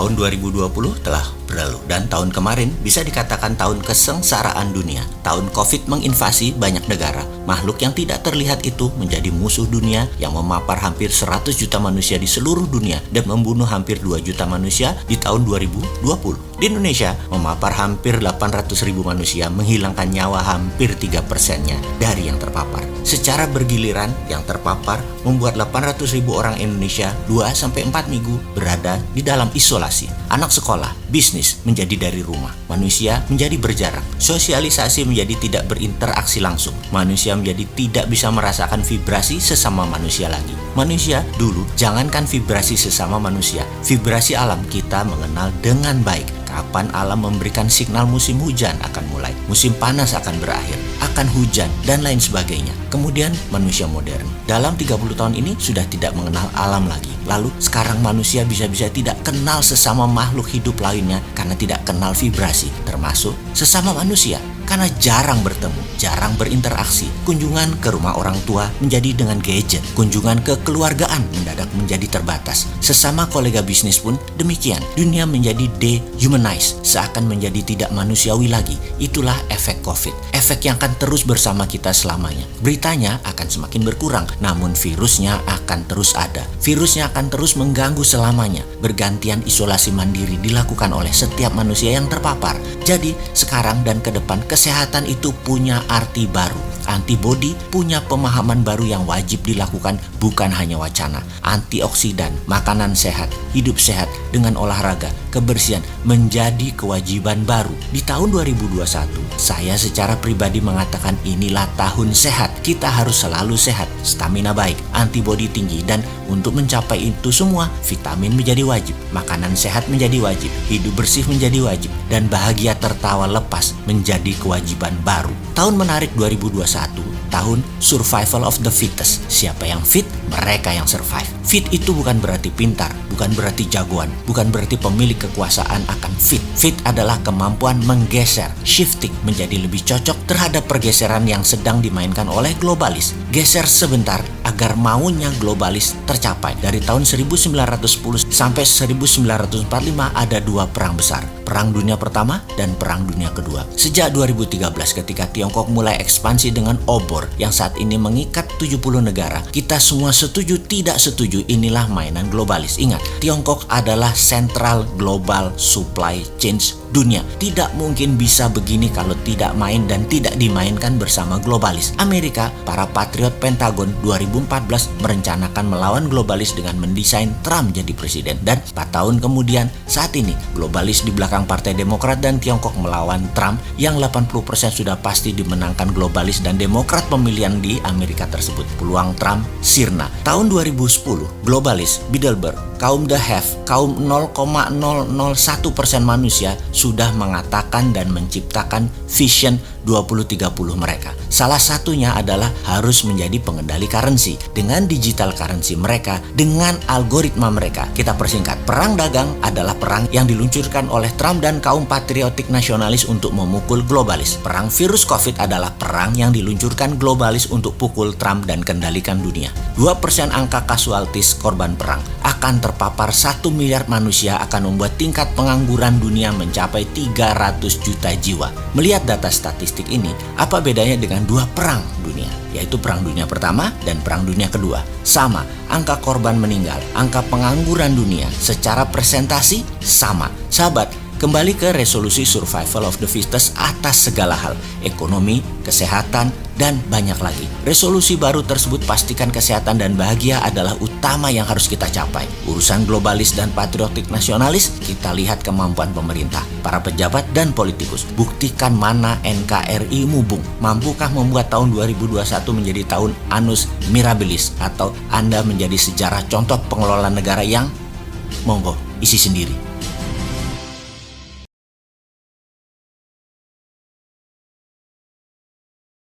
Tahun 2020 telah berlalu dan tahun kemarin bisa dikatakan tahun kesengsaraan dunia. Tahun COVID menginvasi banyak negara. Makhluk yang tidak terlihat itu menjadi musuh dunia yang memapar hampir 100 juta manusia di seluruh dunia dan membunuh hampir 2 juta manusia di tahun 2020. Di Indonesia, memapar hampir 800.000 manusia, menghilangkan nyawa hampir 3%-nya dari yang terpapar. Secara bergiliran, yang terpapar membuat 800.000 orang Indonesia 2-4 minggu berada di dalam isolasi. Anak sekolah, bisnis menjadi dari rumah. Manusia menjadi berjarak. Sosialisasi menjadi tidak berinteraksi langsung. Manusia menjadi tidak bisa merasakan vibrasi sesama manusia lagi. Manusia dulu, jangankan vibrasi sesama manusia, vibrasi alam kita mengenal dengan baik. Kapan alam memberikan signal musim hujan akan mulai, musim panas akan berakhir, akan hujan, dan lain sebagainya. Kemudian manusia modern dalam 30 tahun ini sudah tidak mengenal alam lagi. Lalu sekarang manusia bisa-bisa tidak kenal sesama makhluk hidup lainnya karena tidak kenal vibrasi, termasuk sesama manusia. Karena jarang bertemu, jarang berinteraksi. Kunjungan ke rumah orang tua menjadi dengan gadget. Kunjungan ke keluargaan mendadak menjadi terbatas. Sesama kolega bisnis pun demikian. Dunia menjadi dehumanized, seakan menjadi tidak manusiawi lagi. Itulah efek COVID. Efek yang akan terus bersama kita selamanya. Beritanya akan semakin berkurang, namun virusnya akan terus ada. Virusnya akan terus mengganggu selamanya. Bergantian isolasi mandiri dilakukan oleh setiap manusia yang terpapar. Jadi sekarang dan ke depan kesehatan itu punya arti baru. Antibodi punya pemahaman baru yang wajib dilakukan, bukan hanya wacana. Antioksidan, makanan sehat, hidup sehat dengan olahraga, kebersihan menjadi kewajiban baru. Di tahun 2021, saya secara pribadi mengatakan inilah tahun sehat. Kita harus selalu sehat, stamina baik, antibodi tinggi, dan untuk mencapai itu semua, vitamin menjadi wajib, makanan sehat menjadi wajib, hidup bersih menjadi wajib, dan bahagia tertawa lepas menjadi kewajiban baru. Tahun menarik 2021, tahun survival of the fittest. Siapa yang fit, mereka yang survive. Fit itu bukan berarti pintar, bukan berarti jagoan, bukan berarti pemilik kekuasaan akan fit. Fit adalah kemampuan menggeser, shifting menjadi lebih cocok terhadap pergeseran yang sedang dimainkan oleh globalis. Geser sebentar agar maunya globalis tercapai. Dari tahun 1910 sampai 1945 ada 2 perang besar. Perang Dunia Pertama dan Perang Dunia Kedua. Sejak 2013 ketika Tiongkok mulai ekspansi dengan obor yang saat ini mengikat 70 negara, kita semua setuju tidak setuju inilah mainan globalis. Ingat, Tiongkok adalah sentral global supply chain dunia. Tidak mungkin bisa begini kalau tidak main dan tidak dimainkan bersama globalis. Amerika, para patriot Pentagon 2014 merencanakan melawan globalis dengan mendesain Trump jadi presiden. Dan 4 tahun kemudian, saat ini globalis di belakang Partai Demokrat dan Tiongkok melawan Trump yang 80% sudah pasti dimenangkan globalis dan Demokrat pemilihan di Amerika tersebut. Peluang Trump sirna. Tahun 2010, globalis, Bilderberg, kaum the have, kaum 0,001% manusia sudah mengatakan dan menciptakan vision 2030 mereka. Salah satunya adalah harus menjadi pengendali currency. Dengan digital currency mereka, dengan algoritma mereka. Kita persingkat, perang dagang adalah perang yang diluncurkan oleh Trump dan kaum patriotik nasionalis untuk memukul globalis. Perang virus COVID adalah perang yang diluncurkan globalis untuk pukul Trump dan kendalikan dunia. 2% angka kasualtis korban perang akan terpapar 1 miliar manusia akan membuat tingkat pengangguran dunia mencapai 300 juta jiwa. Melihat data statistik ini, apa bedanya dengan 2 perang dunia, yaitu Perang Dunia Pertama dan Perang Dunia Kedua? Sama, angka korban meninggal, angka pengangguran dunia secara presentasi sama. Sahabat, kembali ke resolusi survival of the fittest atas segala hal, ekonomi, kesehatan, dan banyak lagi. Resolusi baru tersebut pastikan kesehatan dan bahagia adalah utama yang harus kita capai. Urusan globalis dan patriotik nasionalis, kita lihat kemampuan pemerintah, para pejabat dan politikus. Buktikan mana NKRI mubung. Mampukah membuat tahun 2021 menjadi tahun annus mirabilis atau Anda menjadi sejarah contoh pengelola negara yang monggo isi sendiri.